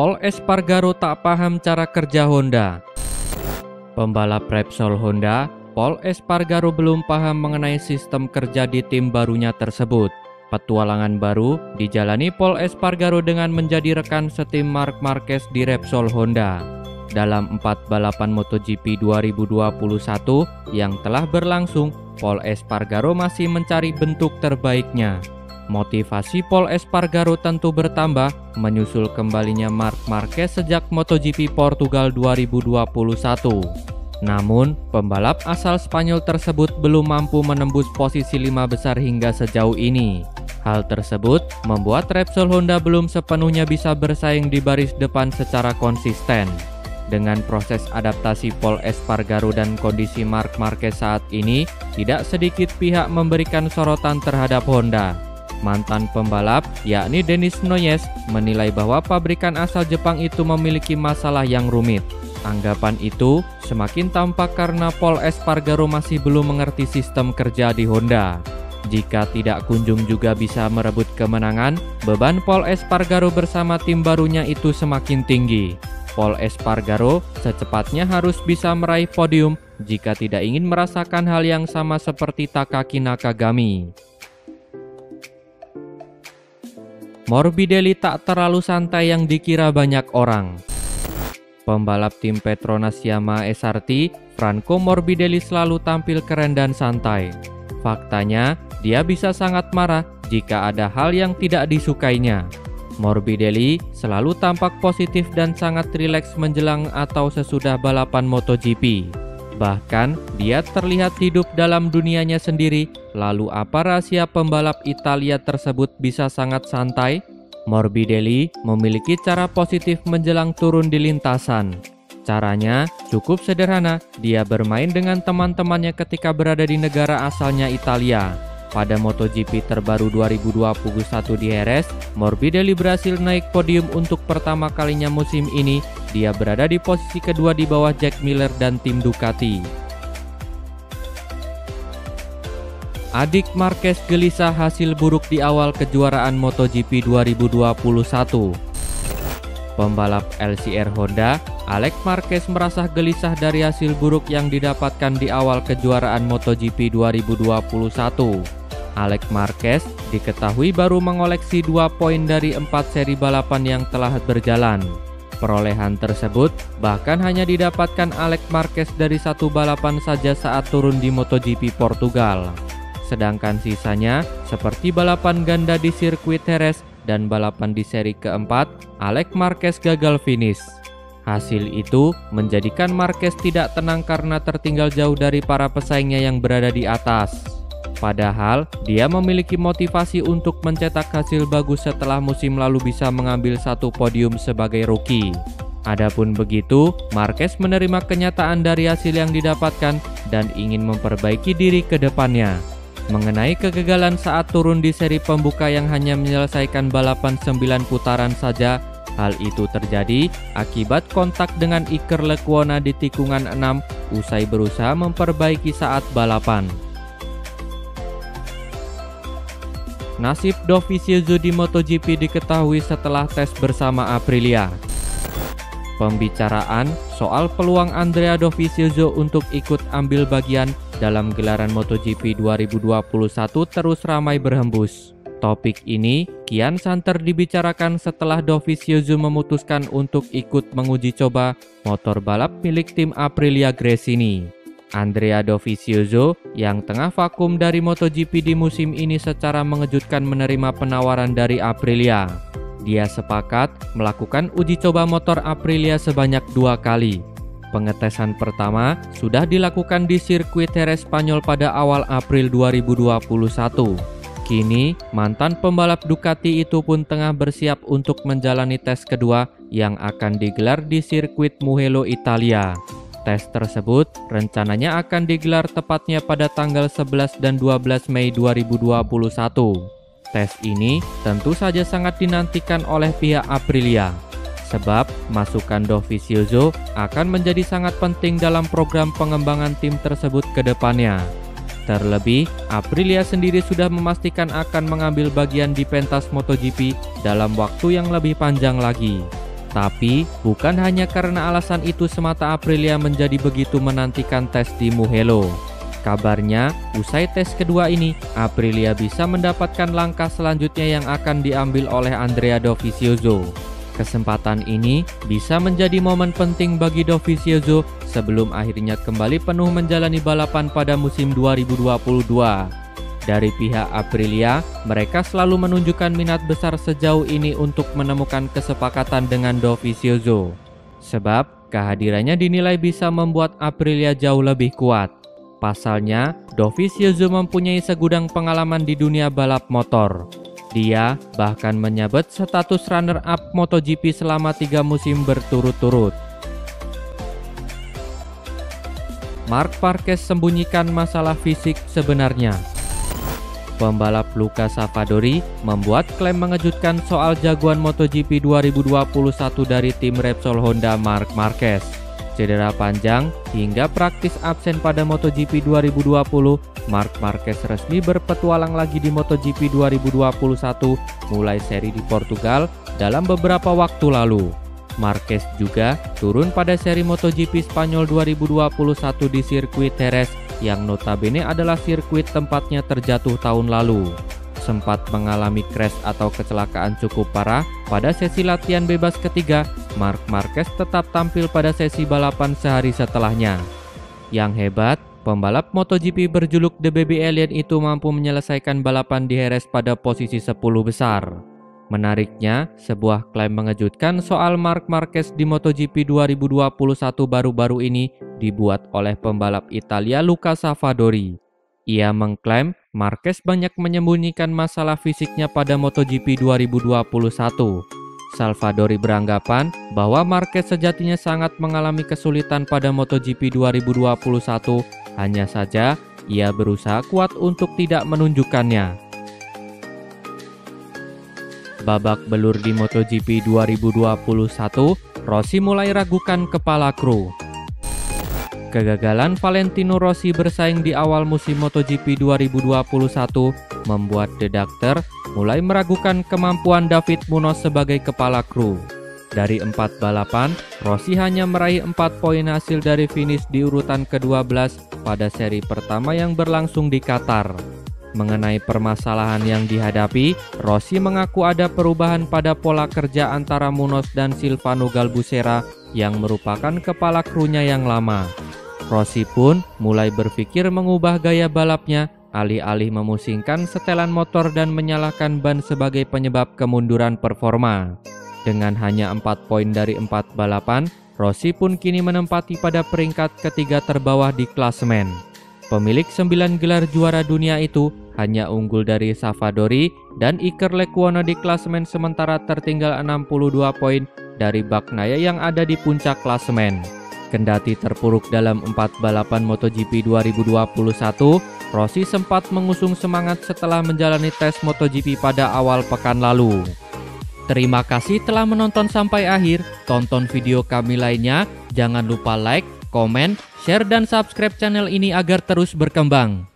Pol Espargaro tak paham cara kerja Honda. Pembalap Repsol Honda, Pol Espargaro belum paham mengenai sistem kerja di tim barunya tersebut. Petualangan baru dijalani Pol Espargaro dengan menjadi rekan setim Marc Marquez di Repsol Honda. Dalam 4 balapan MotoGP 2021 yang telah berlangsung, Pol Espargaro masih mencari bentuk terbaiknya. Motivasi Pol Espargaro tentu bertambah menyusul kembalinya Marc Marquez sejak MotoGP Portugal 2021. Namun, pembalap asal Spanyol tersebut belum mampu menembus posisi 5 besar hingga sejauh ini. Hal tersebut membuat Repsol Honda belum sepenuhnya bisa bersaing di baris depan secara konsisten. Dengan proses adaptasi Pol Espargaro dan kondisi Marc Marquez saat ini, tidak sedikit pihak memberikan sorotan terhadap Honda. Mantan pembalap, yakni Denis Noyes, menilai bahwa pabrikan asal Jepang itu memiliki masalah yang rumit. Anggapan itu semakin tampak karena Pol Espargaro masih belum mengerti sistem kerja di Honda. Jika tidak kunjung juga bisa merebut kemenangan, beban Pol Espargaro bersama tim barunya itu semakin tinggi. Pol Espargaro secepatnya harus bisa meraih podium jika tidak ingin merasakan hal yang sama seperti Takaki Nakagami. Morbidelli tak terlalu santai yang dikira banyak orang. Pembalap tim Petronas Yamaha SRT, Franco Morbidelli selalu tampil keren dan santai. Faktanya, dia bisa sangat marah jika ada hal yang tidak disukainya. Morbidelli selalu tampak positif dan sangat rileks menjelang atau sesudah balapan MotoGP. Bahkan, dia terlihat hidup dalam dunianya sendiri. Lalu apa rahasia pembalap Italia tersebut bisa sangat santai? Morbidelli memiliki cara positif menjelang turun di lintasan. Caranya cukup sederhana, dia bermain dengan teman-temannya ketika berada di negara asalnya Italia. Pada MotoGP terbaru 2021 di Jerez, Morbidelli berhasil naik podium untuk pertama kalinya musim ini. Dia berada di posisi kedua di bawah Jack Miller dan tim Ducati. Adik Marquez gelisah hasil buruk di awal kejuaraan MotoGP 2021. Pembalap LCR Honda, Alex Marquez merasa gelisah dari hasil buruk yang didapatkan di awal kejuaraan MotoGP 2021. Alex Marquez diketahui baru mengoleksi 2 poin dari 4 seri balapan yang telah berjalan. Perolehan tersebut bahkan hanya didapatkan Alex Marquez dari 1 balapan saja saat turun di MotoGP Portugal. Sedangkan sisanya seperti balapan ganda di sirkuit Jerez dan balapan di seri keempat, Alex Marquez gagal finish. Hasil itu menjadikan Marquez tidak tenang karena tertinggal jauh dari para pesaingnya yang berada di atas. Padahal, dia memiliki motivasi untuk mencetak hasil bagus setelah musim lalu bisa mengambil 1 podium sebagai rookie. Adapun begitu, Marquez menerima kenyataan dari hasil yang didapatkan dan ingin memperbaiki diri ke depannya. Mengenai kegagalan saat turun di seri pembuka yang hanya menyelesaikan balapan 9 putaran saja, hal itu terjadi akibat kontak dengan Iker Lecuona di tikungan 6 usai berusaha memperbaiki saat balapan. Nasib Dovizioso di MotoGP diketahui setelah tes bersama Aprilia. Pembicaraan soal peluang Andrea Dovizioso untuk ikut ambil bagian dalam gelaran MotoGP 2021 terus ramai berhembus. Topik ini kian santer dibicarakan setelah Dovizioso memutuskan untuk ikut menguji coba motor balap milik tim Aprilia Gresini. Andrea Dovizioso yang tengah vakum dari MotoGP di musim ini secara mengejutkan menerima penawaran dari Aprilia. Dia sepakat melakukan uji coba motor Aprilia sebanyak 2 kali. Pengetesan pertama sudah dilakukan di sirkuit Jerez Spanyol pada awal April 2021. Kini, mantan pembalap Ducati itu pun tengah bersiap untuk menjalani tes kedua yang akan digelar di sirkuit Mugello, Italia. Tes tersebut rencananya akan digelar tepatnya pada tanggal 11 dan 12 Mei 2021. Tes ini tentu saja sangat dinantikan oleh pihak Aprilia, sebab masukan Dovizioso akan menjadi sangat penting dalam program pengembangan tim tersebut ke depannya. Terlebih, Aprilia sendiri sudah memastikan akan mengambil bagian di pentas MotoGP dalam waktu yang lebih panjang lagi. Tapi, bukan hanya karena alasan itu semata Aprilia menjadi begitu menantikan tes di Mugello. Kabarnya, usai tes kedua ini, Aprilia bisa mendapatkan langkah selanjutnya yang akan diambil oleh Andrea Dovizioso. Kesempatan ini bisa menjadi momen penting bagi Dovizioso sebelum akhirnya kembali penuh menjalani balapan pada musim 2022. Dari pihak Aprilia, mereka selalu menunjukkan minat besar sejauh ini untuk menemukan kesepakatan dengan Dovizioso. Sebab, kehadirannya dinilai bisa membuat Aprilia jauh lebih kuat. Pasalnya, Dovizioso mempunyai segudang pengalaman di dunia balap motor. Dia bahkan menyabet status runner-up MotoGP selama 3 musim berturut-turut. Marc Marquez sembunyikan masalah fisik sebenarnya. Pembalap Luca Savadori membuat klaim mengejutkan soal jagoan MotoGP 2021 dari tim Repsol Honda Marc Marquez. Cedera panjang hingga praktis absen pada MotoGP 2020, Marc Marquez resmi berpetualang lagi di MotoGP 2021 mulai seri di Portugal dalam beberapa waktu lalu. Marquez juga turun pada seri MotoGP Spanyol 2021 di sirkuit Jerez yang notabene adalah sirkuit tempatnya terjatuh tahun lalu. Sempat mengalami crash atau kecelakaan cukup parah pada sesi latihan bebas ketiga, Marc Marquez tetap tampil pada sesi balapan sehari setelahnya. Yang hebat, pembalap MotoGP berjuluk The Baby Alien itu mampu menyelesaikan balapan di Jerez pada posisi 10 besar. Menariknya, sebuah klaim mengejutkan soal Marc Marquez di MotoGP 2021 baru-baru ini dibuat oleh pembalap Italia Luca Savadori. Ia mengklaim Marquez banyak menyembunyikan masalah fisiknya pada MotoGP 2021. Savadori beranggapan bahwa Marquez sejatinya sangat mengalami kesulitan pada MotoGP 2021, hanya saja ia berusaha kuat untuk tidak menunjukkannya. Babak belur di MotoGP 2021, Rossi mulai ragukan kepala kru. Kegagalan Valentino Rossi bersaing di awal musim MotoGP 2021 membuat The Doctor mulai meragukan kemampuan David Munoz sebagai kepala kru. Dari 4 balapan, Rossi hanya meraih 4 poin hasil dari finish di urutan ke-12 pada seri pertama yang berlangsung di Qatar. Mengenai permasalahan yang dihadapi, Rossi mengaku ada perubahan pada pola kerja antara Munoz dan Silvano Galbusera yang merupakan kepala krunya yang lama. Rossi pun mulai berpikir mengubah gaya balapnya, alih-alih memusingkan setelan motor dan menyalahkan ban sebagai penyebab kemunduran performa. Dengan hanya 4 poin dari 4 balapan, Rossi pun kini menempati pada peringkat ketiga terbawah di klasemen. Pemilik 9 gelar juara dunia itu hanya unggul dari Savadori dan Iker Lecuona di klasemen, sementara tertinggal 62 poin dari Bagnaia yang ada di puncak klasemen. Kendati terpuruk dalam 4 balapan MotoGP 2021, Rossi sempat mengusung semangat setelah menjalani tes MotoGP pada awal pekan lalu. Terima kasih telah menonton sampai akhir. Tonton video kami lainnya. Jangan lupa like, komen, share, dan subscribe channel ini agar terus berkembang.